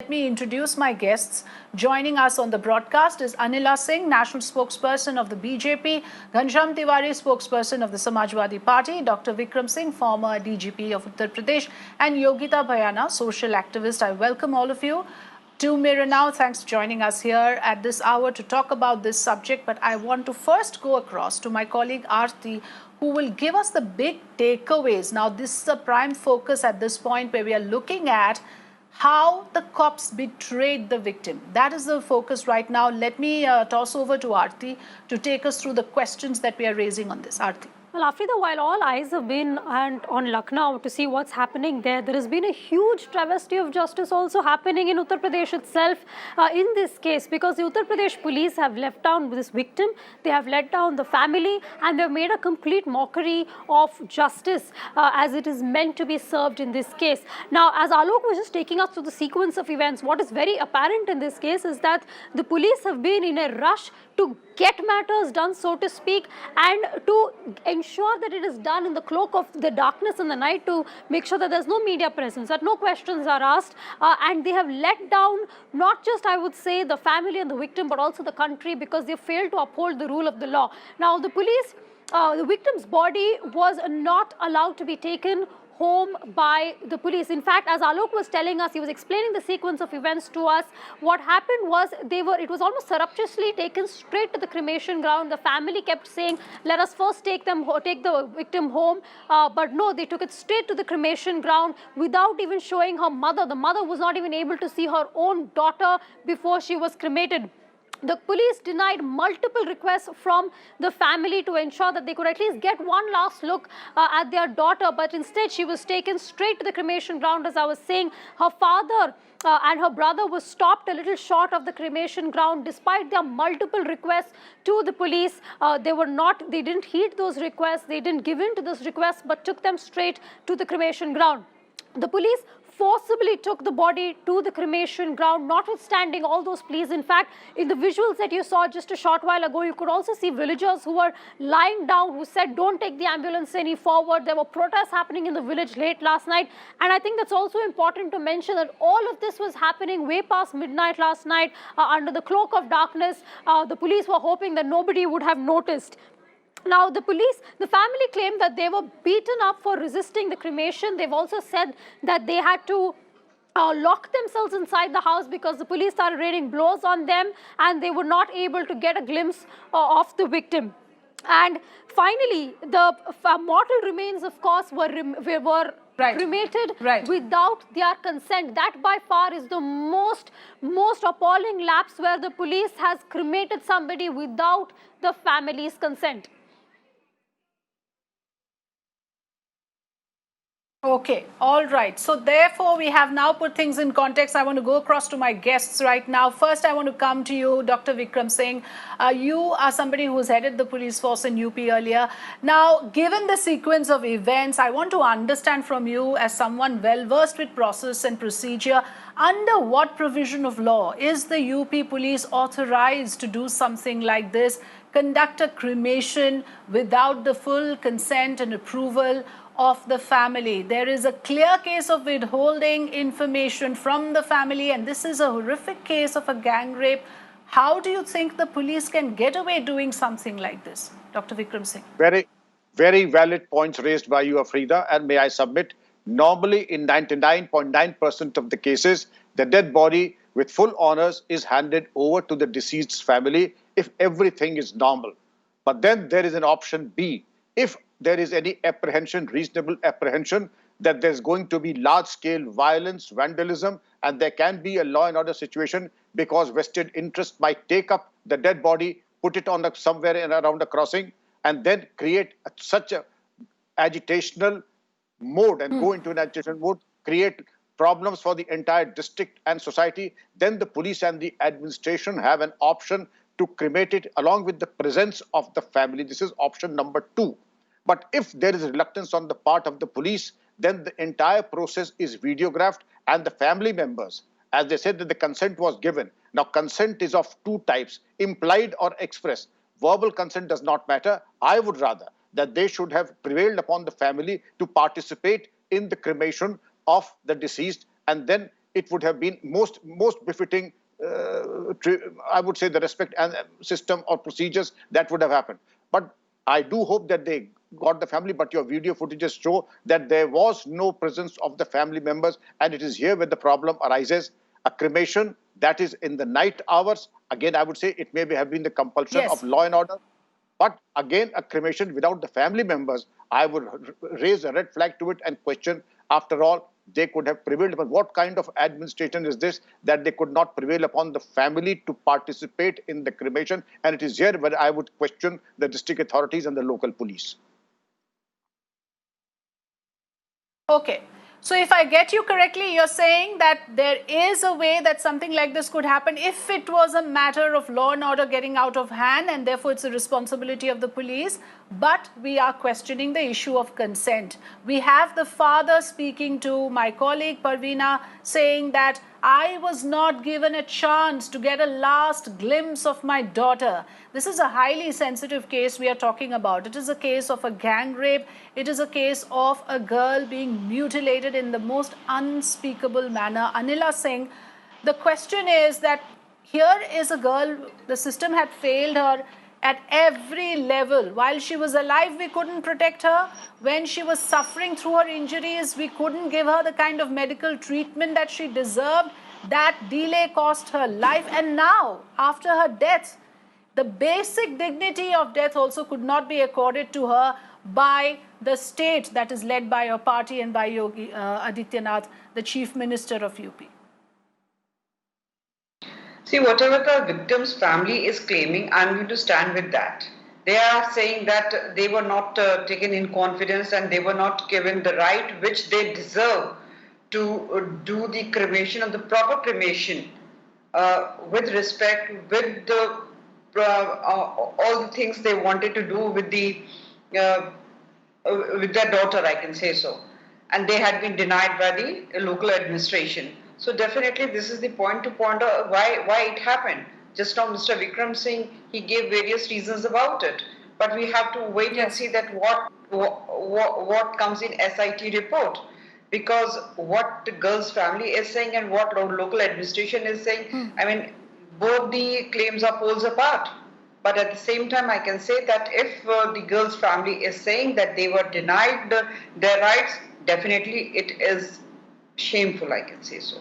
Let me introduce my guests. Joining us on the broadcast is Anila Singh, National Spokesperson of the BJP, Ghanshyam Tiwari, Spokesperson of the Samajwadi Party, Dr. Vikram Singh, former DGP of Uttar Pradesh, and Yogita Bhayana, social activist. I welcome all of you to Mirror Now. Thanks for joining us here at this hour to talk about this subject. But I want to first go across to my colleague Aarti, who will give us the big takeaways. Now, this is a prime focus at this point where we are looking at how the cops betrayed the victim. That is the focus right now. Let me toss over to Aarti to take us through the questions that we are raising on this. Aarti. Well, Afrida, while all eyes have been on Lucknow to see what's happening there, there has been a huge travesty of justice also happening in Uttar Pradesh itself in this case, because the Uttar Pradesh Police have left down this victim, they have let down the family, and they've made a complete mockery of justice as it is meant to be served in this case. Now, as Alok was just taking us through the sequence of events, what is very apparent in this case is that the police have been in a rush to get matters done, so to speak, and to ensure that it is done in the cloak of the darkness and the night, to make sure that there's no media presence, that no questions are asked, and they have let down not just, I would say, the family and the victim, but also the country, because they failed to uphold the rule of the law. Now, the police, the victim's body was not allowed to be taken home by the police. In fact, as Alok was telling us, he was explaining the sequence of events to us. What happened was it was almost surreptitiously taken straight to the cremation ground. The family kept saying, let us first take the victim home. But no, they took it straight to the cremation ground without even showing her mother. The mother was not even able to see her own daughter before she was cremated. The police denied multiple requests from the family to ensure that they could at least get one last look at their daughter, but instead she was taken straight to the cremation ground. As I was saying, her father and her brother was stopped a little short of the cremation ground despite their multiple requests to the police. They didn't heed those requests, they didn't give in to those requests, but took them straight to the cremation ground. The police forcibly took the body to the cremation ground, notwithstanding all those pleas. In fact, in the visuals that you saw just a short while ago, you could also see villagers who were lying down, who said, don't take the ambulance any forward. There were protests happening in the village late last night. And I think that's also important to mention that all of this was happening way past midnight last night under the cloak of darkness. The police were hoping that nobody would have noticed. Now, the family claimed that they were beaten up for resisting the cremation. They've also said that they had to lock themselves inside the house because the police started raining blows on them and they were not able to get a glimpse of the victim. And finally, the mortal remains, of course, were cremated without their consent. That by far is the most appalling lapse, where the police has cremated somebody without the family's consent. Okay, all right. So therefore, we have now put things in context. I want to go across to my guests right now. First, I want to come to you, Dr. Vikram Singh. You are somebody who's headed the police force in UP earlier. Now, given the sequence of events, I want to understand from you, as someone well-versed with process and procedure, under what provision of law is the UP police authorized to do something like this, conduct a cremation without the full consent and approval of the family? There is a clear case of withholding information from the family, and this is a horrific case of a gang rape. How do you think the police can get away doing something like this? Dr. Vikram Singh. Very, very valid points raised by you, Afrida, and may I submit, normally in 99.9% of the cases, the dead body with full honors is handed over to the deceased's family if everything is normal. But then there is an option B. If there is any apprehension, reasonable apprehension, that there's going to be large-scale violence, vandalism, and there can be a law and order situation because vested interest might take up the dead body, put it on somewhere around a crossing, and then create such a agitational mode and go into an agitation mode, create problems for the entire district and society. Then the police and the administration have an option to cremate it along with the presence of the family. This is option number 2. But if there is reluctance on the part of the police, then the entire process is videographed, and the family members, as they said that the consent was given. Now, consent is of 2 types, implied or express. Verbal consent does not matter. I would rather that they should have prevailed upon the family to participate in the cremation of the deceased, and then it would have been most befitting, I would say, the respect and system or procedures that would have happened. But I do hope that they got the family, but your video footages show that there was no presence of the family members, and it is here where the problem arises. A cremation that is in the night hours, again, I would say it may have been the compulsion Yes. of law and order, but again, a cremation without the family members, I would raise a red flag to it and question, after all, they could have prevailed. But what kind of administration is this that they could not prevail upon the family to participate in the cremation? And it is here where I would question the district authorities and the local police. Okay. So if I get you correctly, you're saying that there is a way that something like this could happen if it was a matter of law and order getting out of hand, and therefore it's a responsibility of the police. But we are questioning the issue of consent. We have the father speaking to my colleague Parveena saying that I was not given a chance to get a last glimpse of my daughter. This is a highly sensitive case we are talking about. It is a case of a gang rape. It is a case of a girl being mutilated in the most unspeakable manner. Anila Singh, the question is that here is a girl, the system had failed her at every level. While she was alive, we couldn't protect her. When she was suffering through her injuries, we couldn't give her the kind of medical treatment that she deserved. That delay cost her life. And now, after her death, the basic dignity of death also could not be accorded to her by the state that is led by her party and by Yogi Adityanath, the Chief Minister of UP. See, whatever the victim's family is claiming, I'm going to stand with that. They are saying that they were not taken in confidence and they were not given the right which they deserve to do the cremation of the proper cremation with respect, with the all the things they wanted to do with their daughter, I can say so. And they had been denied by the local administration. So definitely this is the point to ponder why it happened. Just now Mr. Vikram Singh, he gave various reasons about it. But we have to wait and see that what comes in SIT report. Because what the girl's family is saying and what local administration is saying, I mean, both the claims are poles apart. But at the same time, I can say that if the girl's family is saying that they were denied their rights, definitely it is shameful, I can say so.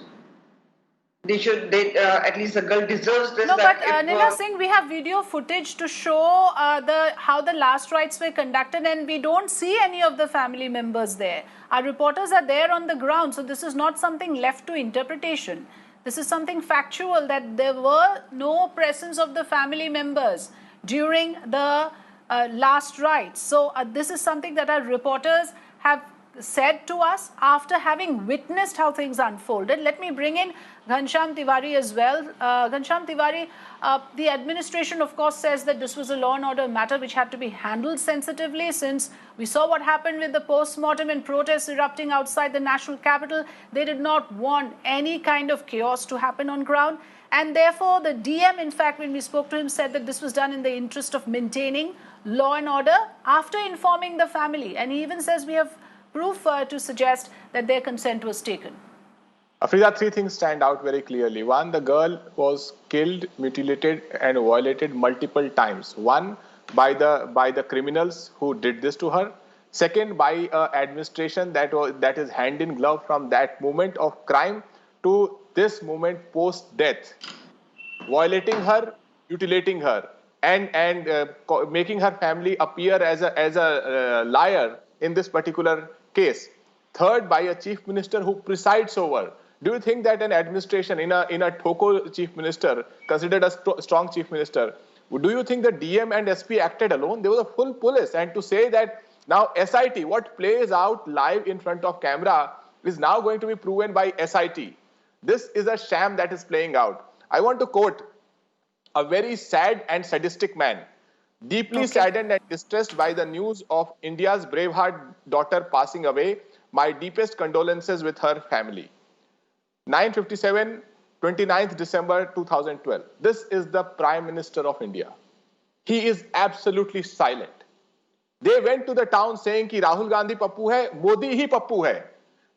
They should, at least the girl deserves this. No, but Anila Singh, we have video footage to show how the last rites were conducted, and we don't see any of the family members there. Our reporters are there on the ground, so this is not something left to interpretation. This is something factual, that there were no presence of the family members during the last rites. So this is something that our reporters have said to us after having witnessed how things unfolded. Let me bring in Ghanshyam Tiwari as well. Ghanshyam Tiwari, the administration of course says that this was a law and order matter which had to be handled sensitively, since we saw what happened with the post-mortem and protests erupting outside the national capital. They did not want any kind of chaos to happen on ground, and therefore the DM, in fact, when we spoke to him, said that this was done in the interest of maintaining law and order after informing the family, and he even says we have proof to suggest that their consent was taken. Afrida, three things stand out very clearly. One, the girl was killed, mutilated and violated multiple times. One, by the criminals who did this to her. Second, by an administration that is hand in glove from that moment of crime to this moment post-death, violating her, mutilating her, and making her family appear as a liar in this particular case. Third, by a chief minister who presides over. Do you think that an administration in a Thoko chief minister, considered a strong chief minister, do you think the DM and SP acted alone? There was a full police, and to say that now SIT, what plays out live in front of camera, is now going to be proven by SIT. This is a sham that is playing out. I want to quote a very sad and sadistic man, deeply saddened and distressed by the news of India's braveheart daughter passing away. My deepest condolences with her family. 9:57, 29th December 2012. This is the Prime Minister of India. He is absolutely silent. They went to the town saying कि Rahul Gandhi Pappu hai, Modi hi Pappu hai.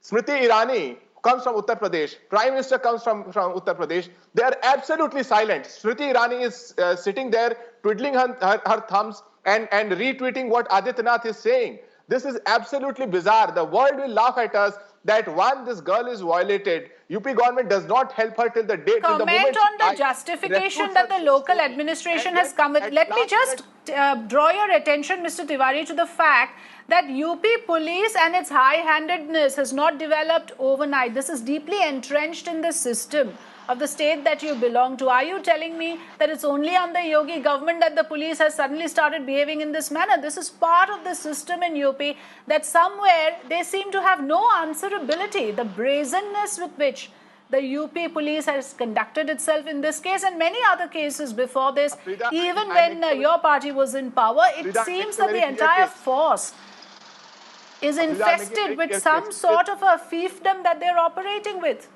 Smriti Irani, comes from Uttar Pradesh, Prime Minister comes from Uttar Pradesh, they are absolutely silent. Smriti Irani is sitting there twiddling her thumbs and retweeting what Adityanath is saying. This is absolutely bizarre. The world will laugh at us that one, this girl is violated. UP government does not help her till the day, till the moment Comment on the she dies. justification that the local administration has come with. Let me just draw your attention, Mr. Tiwari, to the fact that UP police and its high-handedness has not developed overnight. This is deeply entrenched in the system of the state that you belong to. Are you telling me that it's only under Yogi government that the police has suddenly started behaving in this manner? This is part of the system in UP that somewhere they seem to have no answerability. The brazenness with which the UP police has conducted itself in this case and many other cases before this, even when your party was in power, it seems that the entire force is infested with some sort of a fiefdom that they're operating with.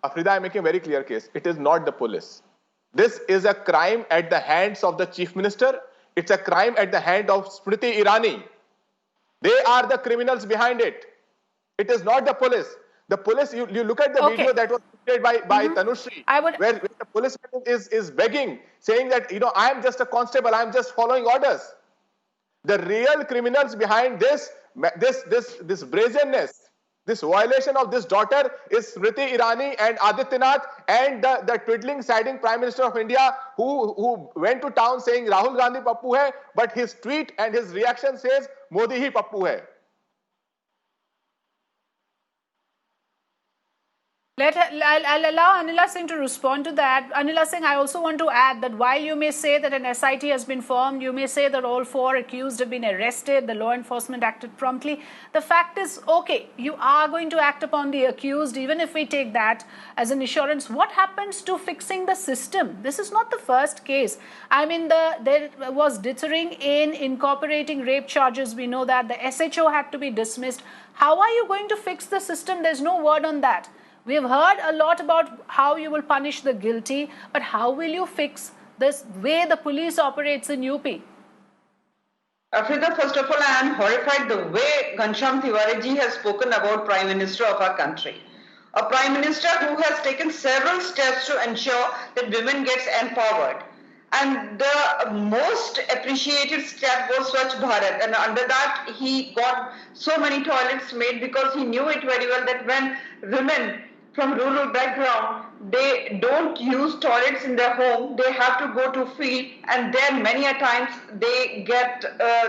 Afrida, I'm making a very clear case. It is not the police. This is a crime at the hands of the Chief Minister. It's a crime at the hand of Smriti Irani. They are the criminals behind it. It is not the police. The police, you look at the video that was played by Tanushree, where the policeman is begging, saying that, I am just a constable, I am just following orders. The real criminals behind this brazenness, this violation of this daughter is Smriti Irani and Adityanath and the twiddling, siding Prime Minister of India who went to town saying Rahul Gandhi Pappu hai, but his tweet and his reaction says Modi hi Pappu hai. I'll allow Anila Singh to respond to that. Anila Singh, I also want to add that while you may say that an SIT has been formed, you may say that all 4 accused have been arrested, the law enforcement acted promptly. The fact is, okay, you are going to act upon the accused, even if we take that as an assurance. What happens to fixing the system? This is not the first case. I mean, there was dithering in incorporating rape charges. We know that the SHO had to be dismissed. How are you going to fix the system? There's no word on that. We have heard a lot about how you will punish the guilty, but how will you fix this way the police operates in UP? Afrida, first of all, I am horrified the way Ghanshyam Tiwari ji has spoken about Prime Minister of our country. A Prime Minister who has taken several steps to ensure that women gets empowered. And the most appreciated step was Swachh Bharat. And under that, he got so many toilets made because he knew it very well that when women from rural background, they don't use toilets in their home, they have to go to field, and then many a times they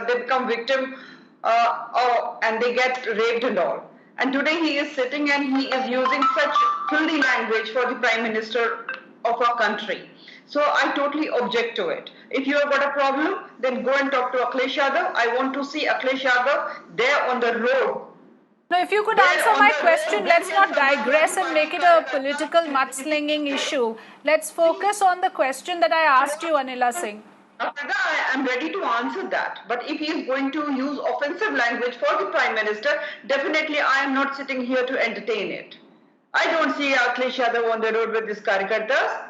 become victim and they get raped and all. And today he is sitting and he is using such filthy language for the Prime Minister of our country. So I totally object to it. If you have got a problem, then go and talk to Akhilesh Yadav. I want to see Akhilesh Yadav there on the road. Now, if you could answer my question, let's not digress and make it a political mudslinging issue. Let's focus on the question that I asked you, Anila Singh. I am ready to answer that. But if he is going to use offensive language for the Prime Minister, definitely I am not sitting here to entertain it. I don't see Akhilesh Yadav on the road with his Karyakartas.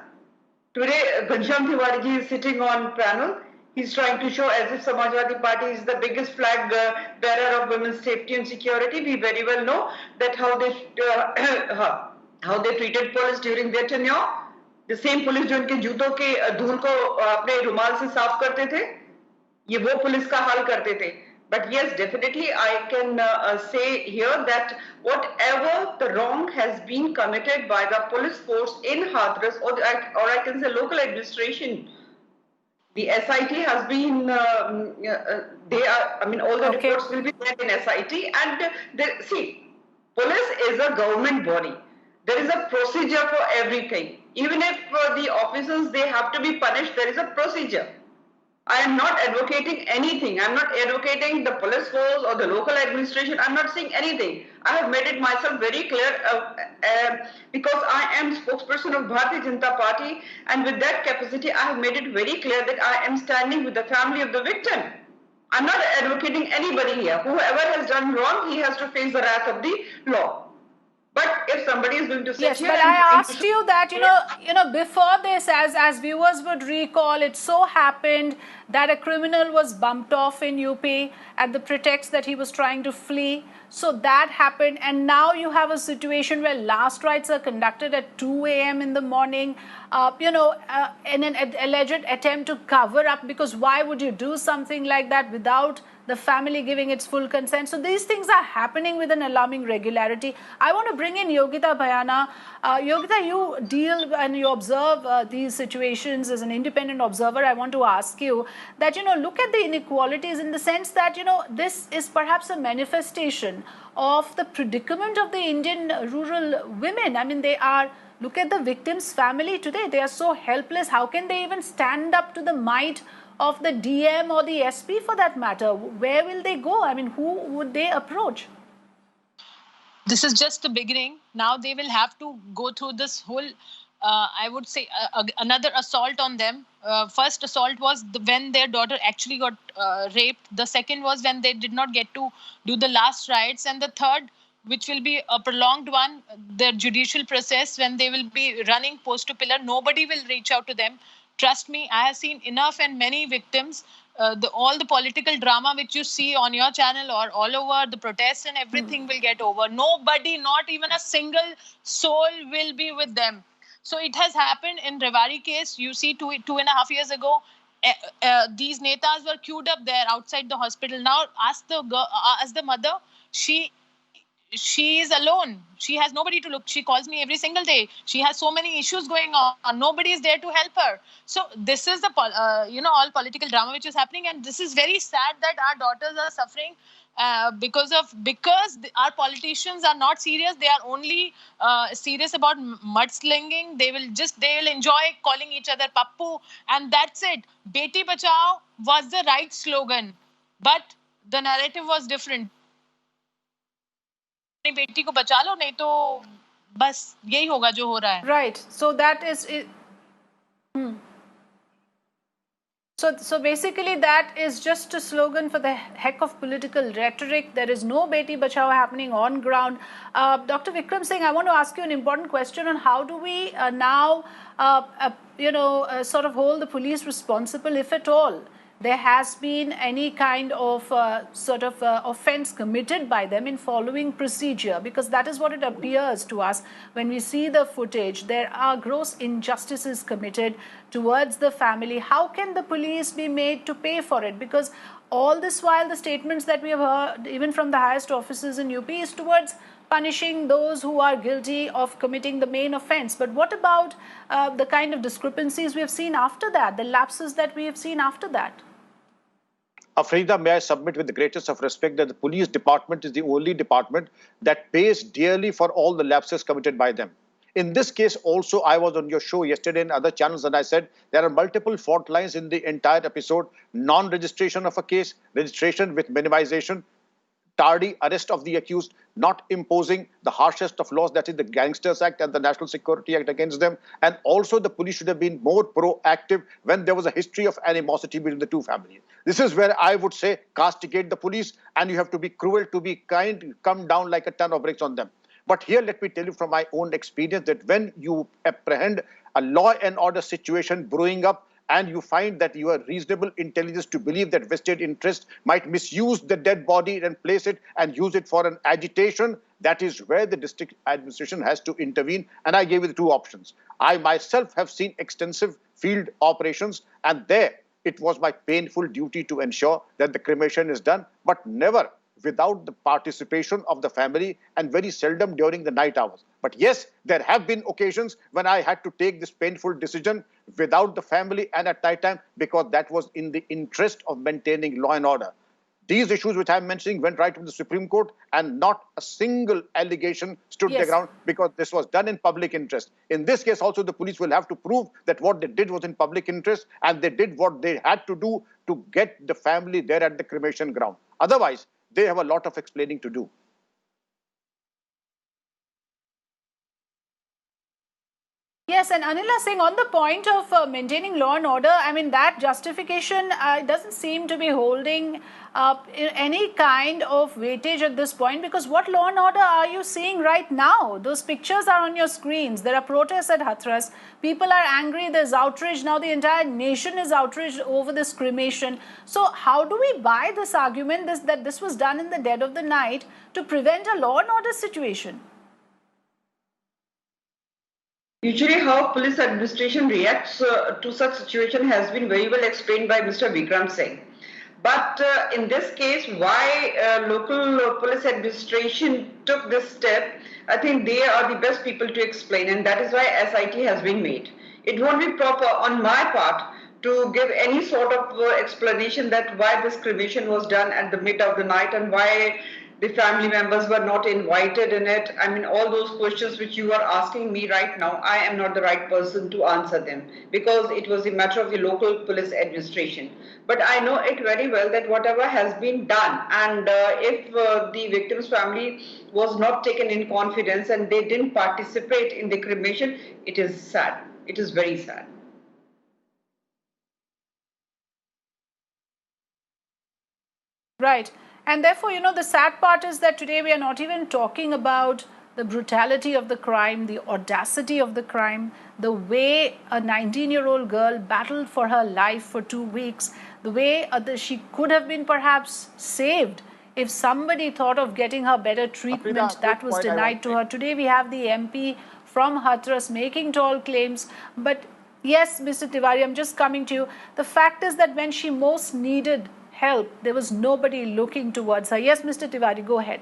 Today, Ghanshyam Tiwari ji is sitting on panel. He's trying to show as if Samajwadi Party is the biggest flag bearer of women's safety and security. We very well know that how they treated police during their tenure. The same police जो उनके जूतों के धूल को अपने रुमाल से साफ करते थे, ये वो पुलिस का हाल करते थे. But yes, definitely I can say here that whatever the wrong has been committed by the police force in Hathras or I can say local administration, the SIT has been, all the reports will be there in SIT and see, police is a government body. There is a procedure for everything. Even if the officers, they have to be punished, there is a procedure. I am not advocating anything. I am not advocating the police force or the local administration. I am not saying anything. I have made it myself very clear because I am spokesperson of Bharatiya Janata Party, and with that capacity I have made it very clear that I am standing with the family of the victim. I am not advocating anybody here. Whoever has done wrong, he has to face the wrath of the law. But if somebody is going to sit Yes, here but and I trying to asked you that, before this, as viewers would recall, it so happened that a criminal was bumped off in UP at the pretext that he was trying to flee. So that happened, and now you have a situation where last rites are conducted at 2 a.m. in the morning, in an alleged attempt to cover up, because why would you do something like that without the family giving its full consent? So these things are happening with an alarming regularity. I want to bring in Yogita Bhayana. Yogita, you deal and you observe these situations as an independent observer. I want to ask you that, look at the inequalities in the sense that, this is perhaps a manifestation of the predicament of the Indian rural women. I mean, look at the victim's family today. They are so helpless. How can they even stand up to the might of the DM or the SP for that matter? Where will they go? I mean, who would they approach? This is just the beginning. Now they will have to go through this whole, I would say, another assault on them. First assault was when their daughter actually got raped. The second was when they did not get to do the last rites. And the third, which will be a prolonged one, the judicial process, when they will be running post to pillar. Nobody will reach out to them. Trust me, I have seen enough and many victims. All the political drama which you see on your channel or all over, the protests and everything will get over. Nobody, not even a single soul will be with them. So it has happened in Rewari case. You see, 2.5 years ago, these netas were queued up there outside the hospital. Now ask the girl, ask the mother. She is alone. She has nobody to look. She calls me every single day. She has so many issues going on. Nobody is there to help her. So this is the all political drama which is happening, and this is very sad that our daughters are suffering because our politicians are not serious. They are only serious about mudslinging. They will enjoy calling each other pappu, and that's it. Beti Bachao was the right slogan, but the narrative was different. बेटी को बचा लो, नहीं तो बस यही होगा जो हो रहा है. Right. So that is it. So basically that is just a slogan for the heck of political rhetoric. There is no Beti Bachao happening on ground. Dr. Vikram Singh, I want to ask you an important question on how do we now, sort of hold the police responsible, if at all there has been any kind of offense committed by them in following procedure, because that is what it appears to us when we see the footage. There are gross injustices committed towards the family. How can the police be made to pay for it? Because all this while the statements that we have heard even from the highest officers in UP is towards punishing those who are guilty of committing the main offense. But what about the kind of discrepancies we have seen after that, the lapses that we have seen after that? Afrida, may I submit with the greatest of respect that the police department is the only department that pays dearly for all the lapses committed by them. In this case also, I was on your show yesterday and other channels, and I said there are multiple fault lines in the entire episode: non-registration of a case, registration with minimization, tardy arrest of the accused, not imposing the harshest of laws, that is the Gangsters Act and the National Security Act against them. And also the police should have been more proactive when there was a history of animosity between the two families. This is where I would say castigate the police, and you have to be cruel, to be kind, come down like a ton of bricks on them. But here, let me tell you from my own experience that when you apprehend a law and order situation brewing up, and you find that you have reasonable intelligence to believe that vested interest might misuse the dead body and place it and use it for an agitation, that is where the district administration has to intervene. And I gave you the two options. I myself have seen extensive field operations, and there it was my painful duty to ensure that the cremation is done, but never without the participation of the family, and very seldom during the night hours. But yes, there have been occasions when I had to take this painful decision without the family and at night time, because that was in the interest of maintaining law and order. These issues which I'm mentioning went right to the Supreme Court, and not a single allegation stood their ground, because this was done in public interest. In this case also, the police will have to prove that what they did was in public interest, and they did what they had to do to get the family there at the cremation ground. Otherwise, they have a lot of explaining to do. Yes, and Anila Singh, on the point of maintaining law and order, I mean, that justification doesn't seem to be holding any kind of weightage at this point, because what law and order are you seeing right now? Those pictures are on your screens. There are protests at Hathras. People are angry. There's outrage. Now the entire nation is outraged over this cremation. So how do we buy this argument that this was done in the dead of the night to prevent a law and order situation? Usually how police administration reacts to such situation has been very well explained by Mr. Vikram Singh. But in this case, why local police administration took this step, I think they are the best people to explain, and that is why SIT has been made. It won't be proper on my part to give any sort of explanation that why this cremation was done at the mid of the night and why the family members were not invited in it. I mean, all those questions which you are asking me right now, I am not the right person to answer them, because it was a matter of the local police administration. But I know it very well that whatever has been done, and if the victim's family was not taken in confidence and they didn't participate in the cremation, it is sad. It is very sad. Right. And therefore, you know, the sad part is that today we are not even talking about the brutality of the crime, the audacity of the crime, the way a 19-year-old girl battled for her life for 2 weeks, the way she could have been perhaps saved if somebody thought of getting her better treatment. Afrida, that was denied to her. Today we have the MP from Hathras making tall claims. But yes, Mr. Tiwari, I'm just coming to you. The fact is that when she most needed help, there was nobody looking towards her. Yes, Mr. Tiwari, go ahead.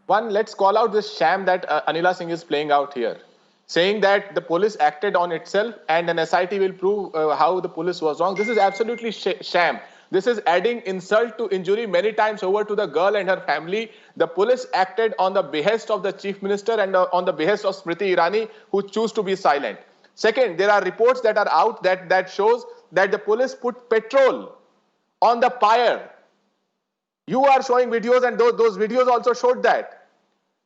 One, let's call out this sham that Anila Singh is playing out here, saying that the police acted on itself and an SIT will prove how the police was wrong. This is absolutely sham. This is adding insult to injury many times over to the girl and her family. The police acted on the behest of the Chief Minister and on the behest of Smriti Irani, who choose to be silent. Second, there are reports that are out that shows that the police put petrol on the pyre. You are showing videos, and those videos also showed that.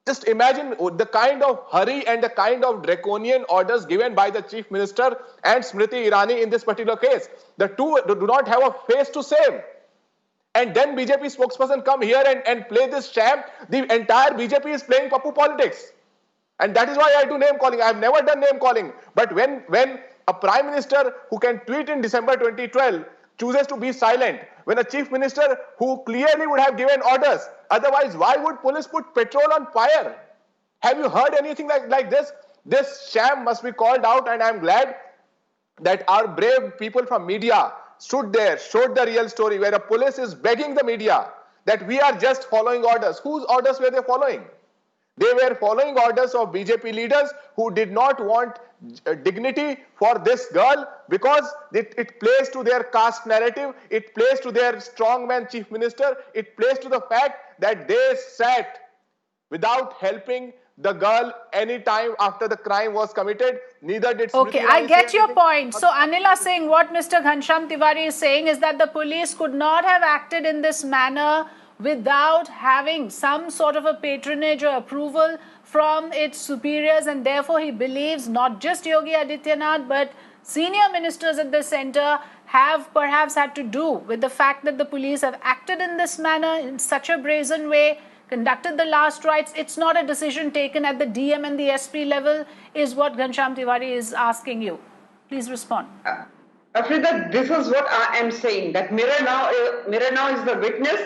Just imagine the kind of hurry and the kind of draconian orders given by the Chief Minister and Smriti Irani in this particular case. The two do not have a face to save. And then BJP spokesperson come here and play this sham. The entire BJP is playing Pappu politics. And that is why I do name calling. I have never done name calling. But when a Prime Minister who can tweet in December 2012 chooses to be silent, when a Chief Minister who clearly would have given orders, otherwise why would police put petrol on fire? Have you heard anything like this? This sham must be called out, and I am glad that our brave people from media stood there, showed the real story, where a police is begging the media that we are just following orders. Whose orders were they following? They were following orders of BJP leaders who did not want dignity for this girl, because it plays to their caste narrative, it plays to their strongman Chief Minister, it plays to the fact that they sat without helping the girl any time after the crime was committed. Neither did Smriti Okay, Irani I get say your anything. point. So Anila Singh, what Mr. Ghanshyam Tiwari is saying is that the police could not have acted in this manner without having some sort of a patronage or approval from its superiors, and therefore he believes not just Yogi Adityanath but senior ministers at the center have perhaps had to do with the fact that the police have acted in this manner, in such a brazen way, conducted the last rites. It's not a decision taken at the DM and the SP level, is what Ghanshyam Tiwari is asking you. Please respond. Afrida, this is what I am saying, that Mirror Now is the witness.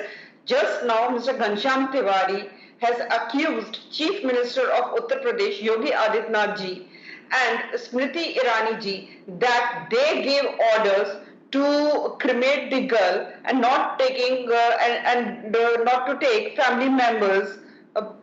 Just now, Mr. Ghanshyam Tiwari has accused Chief Minister of Uttar Pradesh, Yogi Adityanath ji, and Smriti Irani ji, that they gave orders to cremate the girl and not taking not to take family members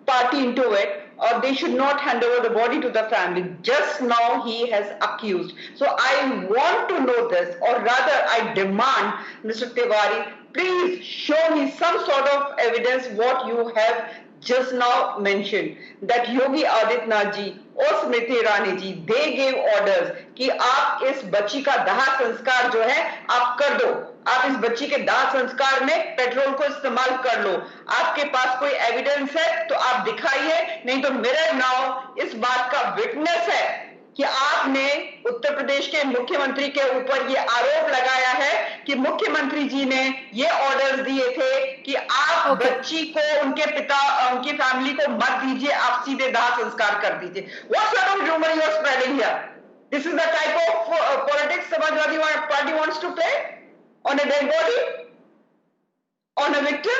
party into it, or they should not hand over the body to the family. Just now he has accused. So I want to know this, or rather I demand, Mr. Tiwari, please show me some sort of evidence what you have just now mentioned, that Yogi Adityanath ji और Smriti Irani ji, they gave orders कि आप इस बच्ची का दाह संस्कार जो है आप कर दो, आप इस बच्ची के दाह संस्कार में पेट्रोल को इस्तेमाल कर लो, आपके पास कोई एविडेंस है तो आप दिखाइए, नहीं तो मिरर नाउ इस बात का विटनेस है कि आपने उत्तर प्रदेश के मुख्यमंत्री के ऊपर ये आरोप लगाया है कि मुख्यमंत्री जी ने ये ऑर्डर दिए थे कि आप बच्ची को उनके पिता उनकी फैमिली को मत दीजिए, आप सीधे दाह संस्कार कर दीजिए. What sort of rumor you are spreading here? This is the type of politics Samajwadi Party wants to play on a dead body, on a victim.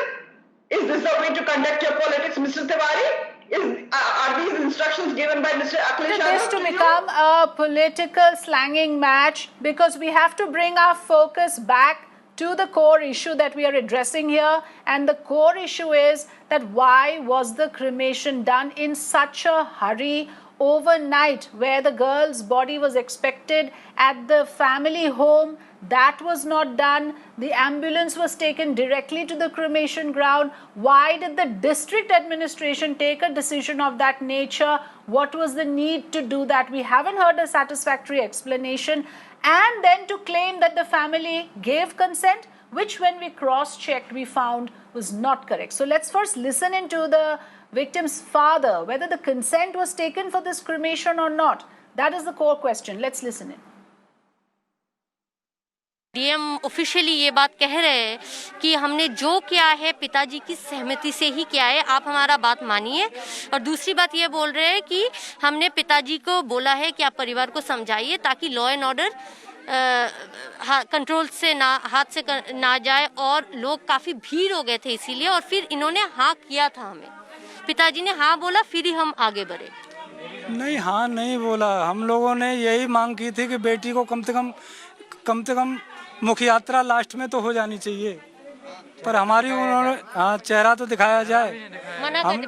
Is this the way to conduct your politics, Mr. Tiwari? Are these instructions given by Mr. Akhilesh Yadav This to become a political slanging match, because we have to bring our focus back to the core issue that we are addressing here, and the core issue is that why was the cremation done in such a hurry overnight, where the girl's body was expected at the family home? That was not done. The ambulance was taken directly to the cremation ground. Why did the district administration take a decision of that nature? What was the need to do that? We haven't heard a satisfactory explanation. And then to claim that the family gave consent, which when we cross-checked, we found was not correct. So let's first listen into the victim's father, whether the consent was taken for this cremation or not. That is the core question. Let's listen in. DM officially ये बात कह रहे हैं कि हमने जो किया है पिताजी की सहमति से ही किया है, आप हमारा बात मानिए. और दूसरी बात ये बोल रहे हैं कि हमने पिताजी को बोला है कि आप परिवार को समझाइए ताकि लॉ एंड ऑर्डर कंट्रोल से ना हाथ से ना जाए. और लोग काफ़ी भीड़ हो गए थे इसीलिए, और फिर इन्होंने हाँ किया था. हमें पिताजी ने हाँ बोला, फिर ही हम आगे बढ़े. नहीं, हाँ नहीं बोला. हम लोगों ने यही मांग की थी कि बेटी को कम से कम मुख्य यात्रा लास्ट में तो हो जानी चाहिए, पर हमारी उन्होंने हाँ चेहरा तो दिखाया जाए,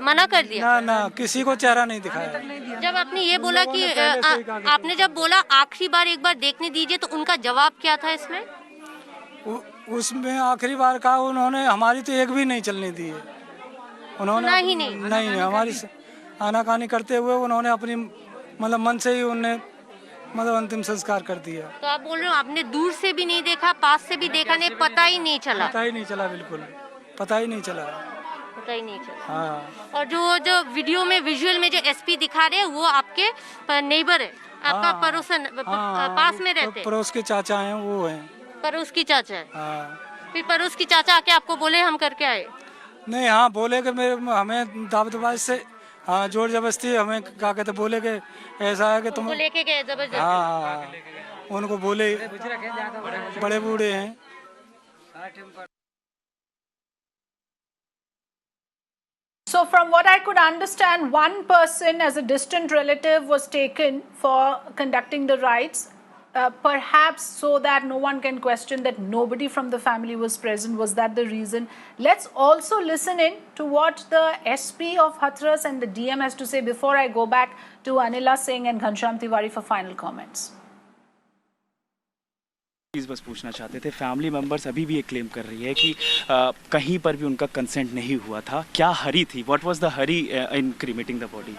मना कर दिया. ना किसी को चेहरा नहीं दिखाया. जब आपने ये बोला कि आपने जब बोला आखिरी बार एक बार देखने दीजिए, तो उनका जवाब क्या था इसमें? उसमें आखिरी बार कहा उन्होंने, हमारी तो एक भी नहीं चलने दी है उन्होंने. नहीं हमारी आनाकानी करते हुए उन्होंने अपनी मतलब मन से ही उन्होंने मतलब अंतिम संस्कार कर दिया. तो आप बोल रहे हो आपने दूर से भी नहीं देखा, पास से भी देखा नहीं, पता ही नहीं चला? बिल्कुल पता ही नहीं चला. हाँ. और जो वीडियो में विजुअल में जो एसपी दिखा रहे हैं वो आपके नेबर है, आपका पड़ोसन पास में रहते हैं? पड़ोस के चाचा हैं, वो हैं. पड़ोस की चाचा है. फिर पड़ोस की चाचा आके आपको बोले हम करके आए? नहीं, हाँ बोले कि हमें दावतबाज से हाँ जोर जबरदस्ती हमें क्या कहते, बोले कि ऐसा है कि तुम लेके गए जबरदस्ती. हाँ उनको बोले, बड़े बूढ़े हैं. So from what I could understand, one person as a distant relative was taken for conducting the rites, perhaps so that no one can question that nobody from the family was present. Was that the reason? Let's also listen in to what the SP of Hathras and the DM has to say before I go back to Anila Singh and Ghanshyam Tiwari for final comments. बस पूछना चाहते थे, family members अभी भी ये claim कर रही है कि कहीं पर भी उनका कंसेंट नहीं हुआ था. क्या हरी थी? What was the hurry in cremating the body?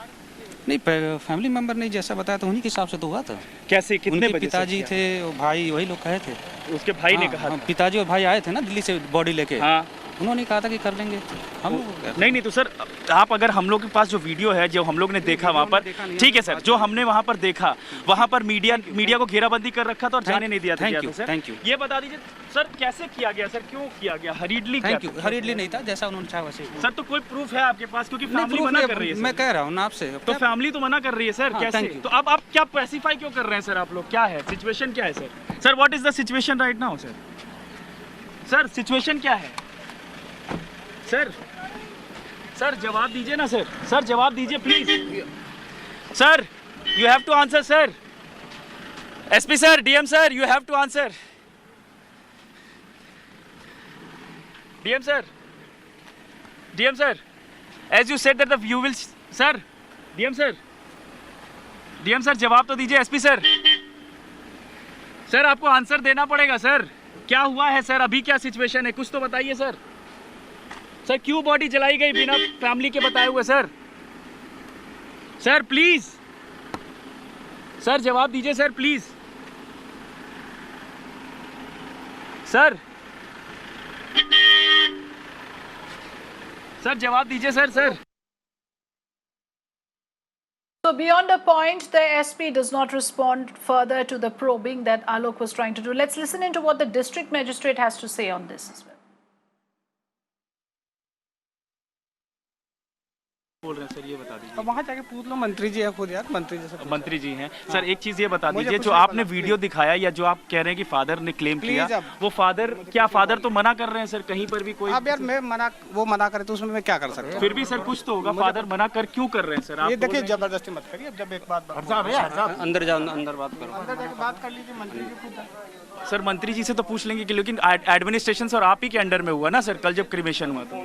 नहीं, फैमिली मेंबर ने जैसा बताया था उन्हीं के हिसाब से तो हुआ था. कैसे, कितने बजे? पिताजी थे, भाई, वही लोग कहे थे. उसके भाई ने कहा? पिताजी और भाई आए थे ना दिल्ली से बॉडी लेके. हाँ. उन्होंने कहा था कि कर लेंगे हम. नहीं तो सर, आप अगर हम लोग के पास जो वीडियो है जो हम लोग ने देखा वहाँ पर, ठीक है सर, जो हमने वहाँ पर देखा, वहाँ पर मीडिया को घेराबंदी कर रखा था और जाने नहीं दिया था. Thank you. ये बता दीजिए सर, कैसे किया गया सर, क्यों किया गया? हरीडली? हरीडली नहीं था, जैसा उन्होंने चाहा वैसे. सर तो कोई प्रूफ है आपके पास? क्योंकि फैमिली मना कर रही है. मैं कह रहा हूँ ना आपसे, तो फैमिली तो मना कर रही है सर. कैसे? तो अब आप क्या स्पेसिफाई क्यों कर रहे हैं सर? आप लोग क्या है, सिचुएशन क्या है sir? Sir what is the situation right now sir? Sir situation क्या है सर जवाब दीजिए ना सर. सर जवाब दीजिए please. Sir you have to answer sir. SP sir, DM sir, you have to answer. DM sir, as you said that the you will. Sir DM sir जवाब तो दीजिए. एसपी सर, सर आपको answer देना पड़ेगा sir. क्या हुआ है sir? अभी क्या सिचुएशन है? कुछ तो बताइए सर. सर क्यों बॉडी जलाई गई बिना फैमिली के बताए हुए सर? सर प्लीज, सर जवाब दीजिए सर प्लीज. सर जवाब दीजिए sir. So beyond a point, the SP does not respond further to the probing that Alok was trying to do. Let's listen into what the district magistrate has to say on this as well. बोल रहे हैं sir, ये बता दीजिए। अब वहाँ जाके पूछ लो, मंत्री जी है खुद यार, मंत्री जैसे मंत्री जी हैं सर। एक चीज ये बता दीजिए, जो आपने वीडियो दिखाया या जो आप कह रहे हैं कि फादर ने क्लेम किया, वो फादर तो मना कर रहे हैं सर कहीं पर भी कोई? अब यार वो मना करे तो उसमें मैं क्या कर सकता हूँ? फिर भी सर कुछ तो होगा, फादर मना कर क्यों कर रहे हैं सर? आप ये देखिए, जबरदस्ती मत करिए। अब जब एक बात अंदर जाओ, अंदर बात करो, अंदर जाके बात कर लीजिए मंत्री जी खुद। सर मंत्री जी से तो पूछ लेंगे कि, लेकिन एडमिनिस्ट्रेशन सर आप ही के अंडर में हुआ ना सर, कल जब क्रिमेशन हुआ तो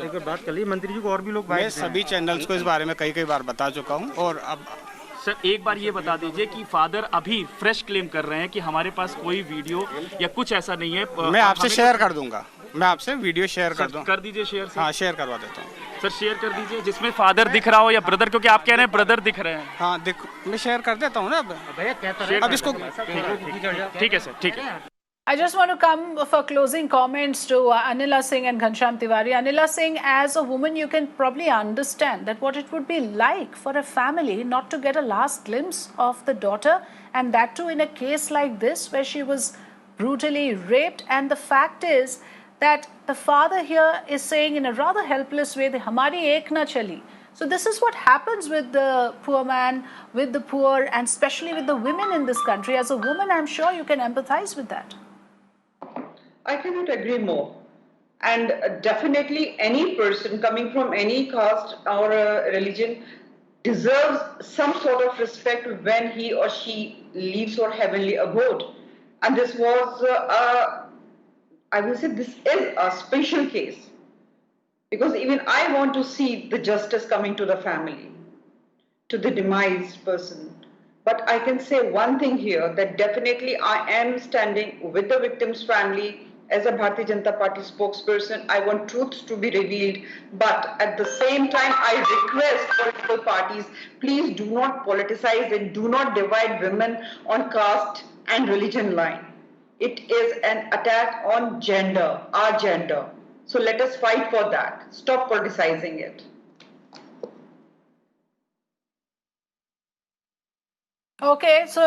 एक बार बात कर लीजिए मंत्री जी को। और भी लोग मैं सभी चैनल्स को इस बारे में कई बार बता चुका हूँ। और अब सर एक बार ये बता दीजिए कि फादर अभी फ्रेश क्लेम कर रहे हैं कि हमारे पास कोई वीडियो या कुछ ऐसा नहीं है। मैं आपसे शेयर कर दूंगा, मैं आपसे वीडियो शेयर कर दूँ। कर दीजिए शेयर। हाँ, शेयर करवा देता हूँ सर, शेयर कर दीजिए जिसमें फादर दिख रहा हो या ब्रदर, क्योंकि आप कह रहे हैं ब्रदर दिख रहे हैं। हाँ मैं शेयर कर देता हूँ ना। अब इसको ठीक है सर, ठीक है। I just want to come for closing comments to Anila Singh and Ghanshyam Tiwari. Anila Singh, as a woman, you can probably understand that what it would be like for a family not to get a last glimpse of the daughter, and that too in a case like this where she was brutally raped. And the fact is that the father here is saying in a rather helpless way, "Hamari ek na chali." So this is what happens with the poor man, with the poor, and especially with the women in this country. As a woman, I'm sure you can empathize with that. I cannot agree more. And definitely any person coming from any caste or religion deserves some sort of respect when he or she leaves our heavenly abode. And this was, I will say this is a special case. Because even I want to see the justice coming to the family, to the demised person. But I can say one thing here, that definitely I am standing with the victim's family. As a Bharatiya Janata Party spokesperson, I want truth to be revealed. But at the same time, I request political parties, please do not politicize and do not divide women on caste and religion line. It is an attack on gender, our gender. So let us fight for that. Stop politicizing it. Okay, so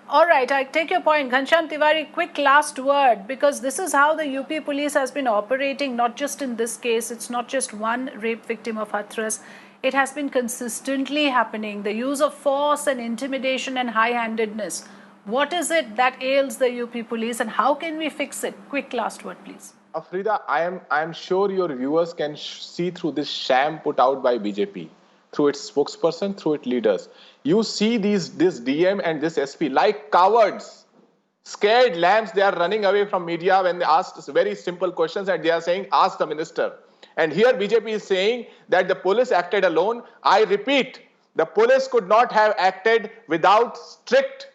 all right, I take your point. Ghanshyam Tiwari, quick last word, because this is how the UP police has been operating, not just in this case. It's not just one rape victim of Hathras. It has been consistently happening. The use of force and intimidation and high-handedness. What is it that ails the UP police, and how can we fix it? Quick last word, please. Afrida, I am sure your viewers can see through this sham put out by BJP, through its spokesperson, through its leaders. You see this DM and this SP like cowards, scared lambs. They are running away from media when they ask very simple questions, and they are saying, ask the minister. And here BJP is saying that the police acted alone. I repeat, the police could not have acted without strict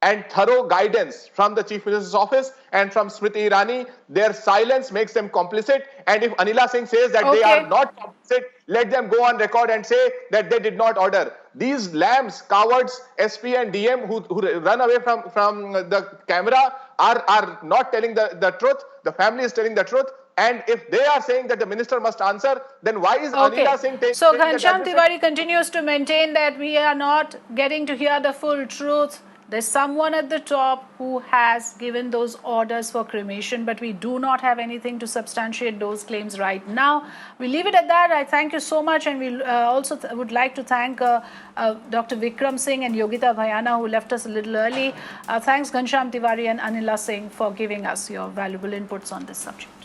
and thorough guidance from the Chief Minister's office and from Smriti Irani. Their silence makes them complicit. And if Anila Singh says that they are not complicit, let them go on record and say that they did not order. These lambs, cowards, SP and DM who run away from the camera are not telling the truth. The family is telling the truth. And if they are saying that the minister must answer, then why is Anila Singh taking... So Ghanshyam Tiwari continues to maintain that we are not getting to hear the full truth. There's someone at the top who has given those orders for cremation, but we do not have anything to substantiate those claims right now. We leave it at that. I thank you so much, and we also would like to thank Dr. Vikram Singh and Yogita Bhayana, who left us a little early. Thanks Ghanshyam Tiwari and Anila Singh for giving us your valuable inputs on this subject.